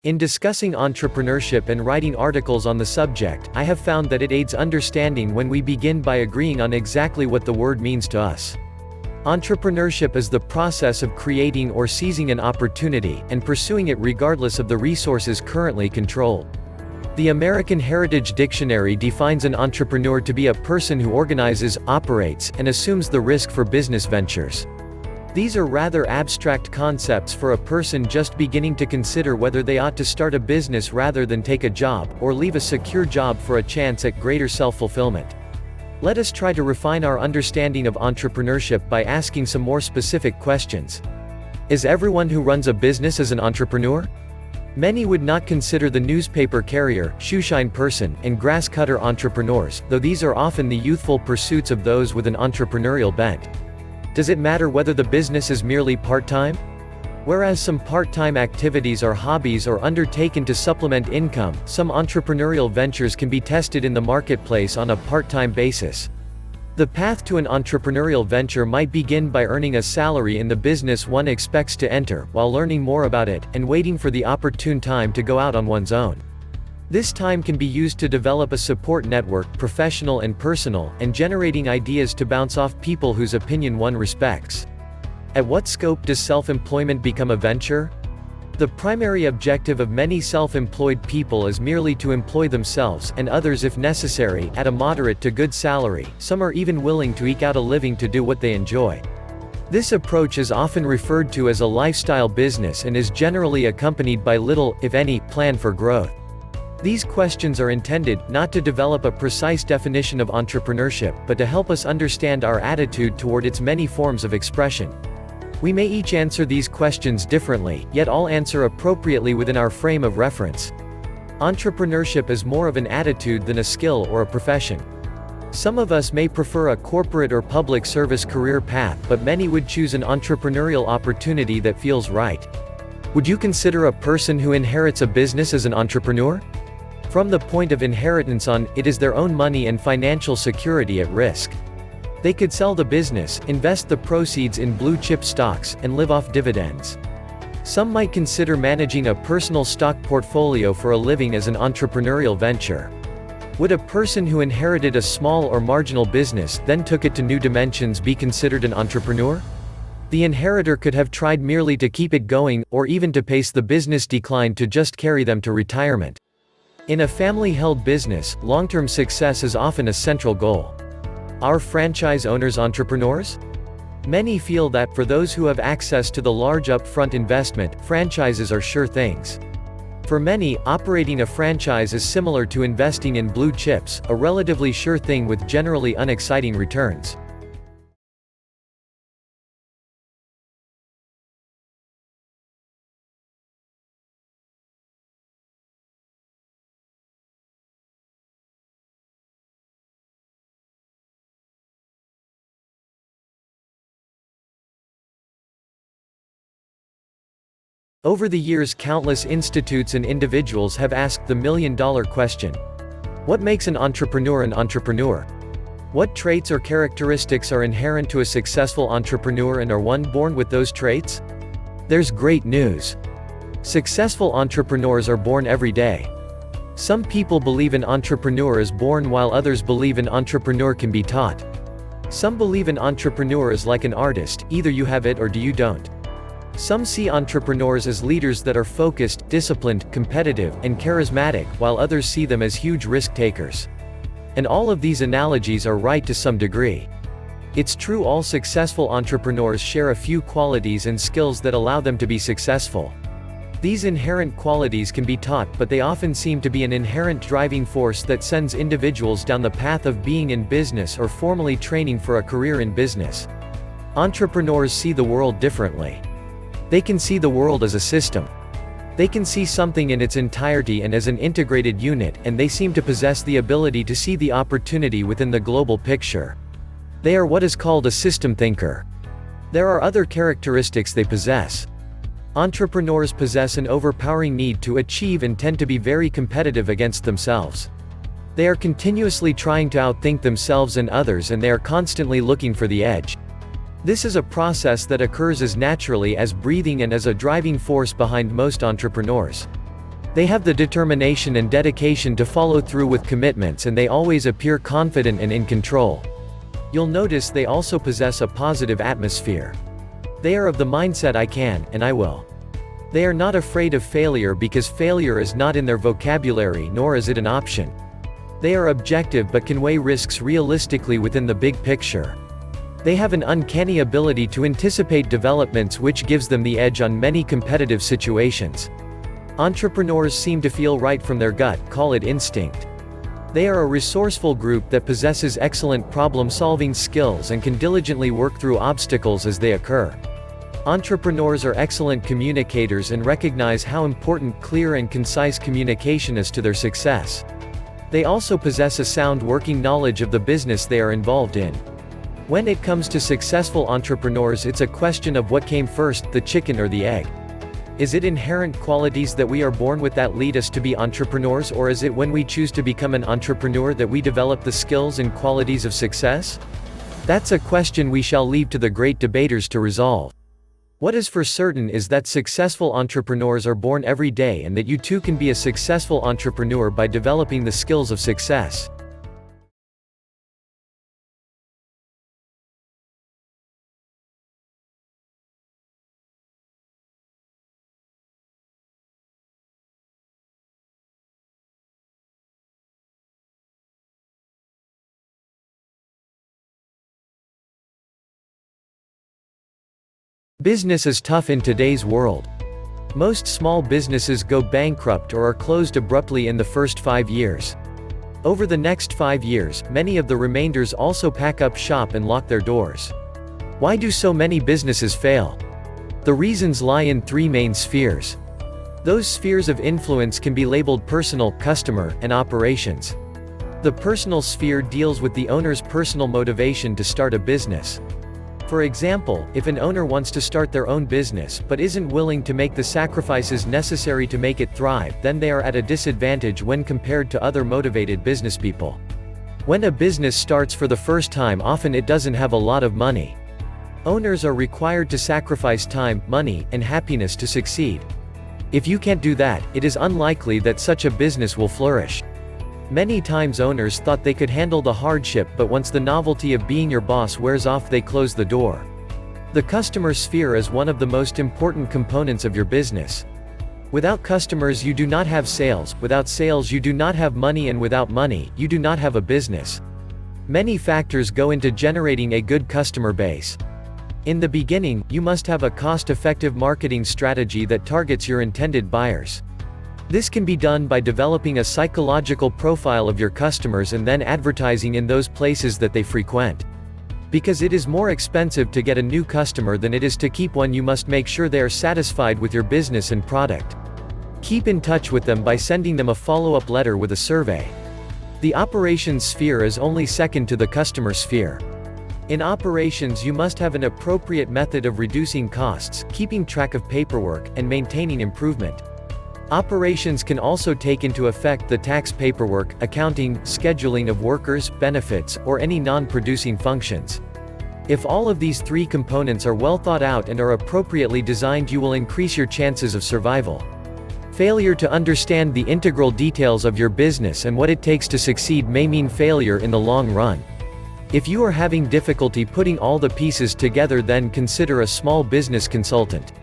In discussing entrepreneurship and writing articles on the subject, I have found that it aids understanding when we begin by agreeing on exactly what the word means to us. Entrepreneurship is the process of creating or seizing an opportunity, and pursuing it regardless of the resources currently controlled. The American Heritage Dictionary defines an entrepreneur to be a person who organizes, operates, and assumes the risk for business ventures. These are rather abstract concepts for a person just beginning to consider whether they ought to start a business rather than take a job, or leave a secure job for a chance at greater self-fulfillment. Let us try to refine our understanding of entrepreneurship by asking some more specific questions. Is everyone who runs a business an entrepreneur? Many would not consider the newspaper carrier, shoeshine person, and grass cutter entrepreneurs, though these are often the youthful pursuits of those with an entrepreneurial bent. Does it matter whether the business is merely part-time? Whereas some part-time activities are hobbies or undertaken to supplement income, some entrepreneurial ventures can be tested in the marketplace on a part-time basis. The path to an entrepreneurial venture might begin by earning a salary in the business one expects to enter, while learning more about it, and waiting for the opportune time to go out on one's own. This time can be used to develop a support network, professional and personal, and generating ideas to bounce off people whose opinion one respects. At what scope does self-employment become a venture? The primary objective of many self-employed people is merely to employ themselves, and others if necessary, at a moderate to good salary. Some are even willing to eke out a living to do what they enjoy. This approach is often referred to as a lifestyle business and is generally accompanied by little, if any, plan for growth. These questions are intended, not to develop a precise definition of entrepreneurship, but to help us understand our attitude toward its many forms of expression. We may each answer these questions differently, yet all answer appropriately within our frame of reference. Entrepreneurship is more of an attitude than a skill or a profession. Some of us may prefer a corporate or public service career path, but many would choose an entrepreneurial opportunity that feels right. Would you consider a person who inherits a business as an entrepreneur? From the point of inheritance on, it is their own money and financial security at risk. They could sell the business, invest the proceeds in blue-chip stocks, and live off dividends. Some might consider managing a personal stock portfolio for a living as an entrepreneurial venture. Would a person who inherited a small or marginal business, then took it to new dimensions, be considered an entrepreneur? The inheritor could have tried merely to keep it going, or even to pace the business decline to just carry them to retirement. In a family-held business, long-term success is often a central goal. Are franchise owners entrepreneurs? Many feel that, for those who have access to the large upfront investment, franchises are sure things. For many, operating a franchise is similar to investing in blue chips, a relatively sure thing with generally unexciting returns. Over the years, countless institutes and individuals have asked the million-dollar question. What makes an entrepreneur an entrepreneur? What traits or characteristics are inherent to a successful entrepreneur, and are one born with those traits? There's great news. Successful entrepreneurs are born every day. Some people believe an entrepreneur is born, while others believe an entrepreneur can be taught. Some believe an entrepreneur is like an artist, either you have it or you don't. Some see entrepreneurs as leaders that are focused, disciplined, competitive, and charismatic, while others see them as huge risk-takers. And all of these analogies are right to some degree. It's true all successful entrepreneurs share a few qualities and skills that allow them to be successful. These inherent qualities can be taught, but they often seem to be an inherent driving force that sends individuals down the path of being in business or formally training for a career in business. Entrepreneurs see the world differently. They can see the world as a system. They can see something in its entirety and as an integrated unit, and they seem to possess the ability to see the opportunity within the global picture. They are what is called a system thinker. There are other characteristics they possess. Entrepreneurs possess an overpowering need to achieve and tend to be very competitive against themselves. They are continuously trying to outthink themselves and others, and they are constantly looking for the edge. This is a process that occurs as naturally as breathing and as a driving force behind most entrepreneurs. They have the determination and dedication to follow through with commitments, and they always appear confident and in control. You'll notice they also possess a positive atmosphere. They are of the mindset I can, and I will. They are not afraid of failure because failure is not in their vocabulary, nor is it an option. They are objective but can weigh risks realistically within the big picture. They have an uncanny ability to anticipate developments, which gives them the edge on many competitive situations. Entrepreneurs seem to feel right from their gut, call it instinct. They are a resourceful group that possesses excellent problem-solving skills and can diligently work through obstacles as they occur. Entrepreneurs are excellent communicators and recognize how important clear and concise communication is to their success. They also possess a sound working knowledge of the business they are involved in. When it comes to successful entrepreneurs, it's a question of what came first, the chicken or the egg. Is it inherent qualities that we are born with that lead us to be entrepreneurs, or is it when we choose to become an entrepreneur that we develop the skills and qualities of success? That's a question we shall leave to the great debaters to resolve. What is for certain is that successful entrepreneurs are born every day, and that you too can be a successful entrepreneur by developing the skills of success. Business is tough in today's world. Most small businesses go bankrupt or are closed abruptly in the first 5 years. Over the next 5 years, many of the remainders also pack up shop and lock their doors. Why do so many businesses fail? The reasons lie in 3 main spheres. Those spheres of influence can be labeled personal, customer, and operations. The personal sphere deals with the owner's personal motivation to start a business. For example, if an owner wants to start their own business but isn't willing to make the sacrifices necessary to make it thrive, then they are at a disadvantage when compared to other motivated businesspeople. When a business starts for the first time, often it doesn't have a lot of money. Owners are required to sacrifice time, money, and happiness to succeed. If you can't do that, it is unlikely that such a business will flourish. Many times owners thought they could handle the hardship, but once the novelty of being your boss wears off, they close the door. The customer sphere is one of the most important components of your business. Without customers you do not have sales, without sales you do not have money, and without money, you do not have a business. Many factors go into generating a good customer base. In the beginning, you must have a cost-effective marketing strategy that targets your intended buyers. This can be done by developing a psychological profile of your customers and then advertising in those places that they frequent. Because it is more expensive to get a new customer than it is to keep one, you must make sure they are satisfied with your business and product. Keep in touch with them by sending them a follow-up letter with a survey. The operations sphere is only second to the customer sphere. In operations you must have an appropriate method of reducing costs, keeping track of paperwork, and maintaining improvement. Operations can also take into effect the tax paperwork, accounting, scheduling of workers, benefits, or any non-producing functions. If all of these 3 components are well thought out and are appropriately designed, you will increase your chances of survival. Failure to understand the integral details of your business and what it takes to succeed may mean failure in the long run. If you are having difficulty putting all the pieces together, then consider a small business consultant.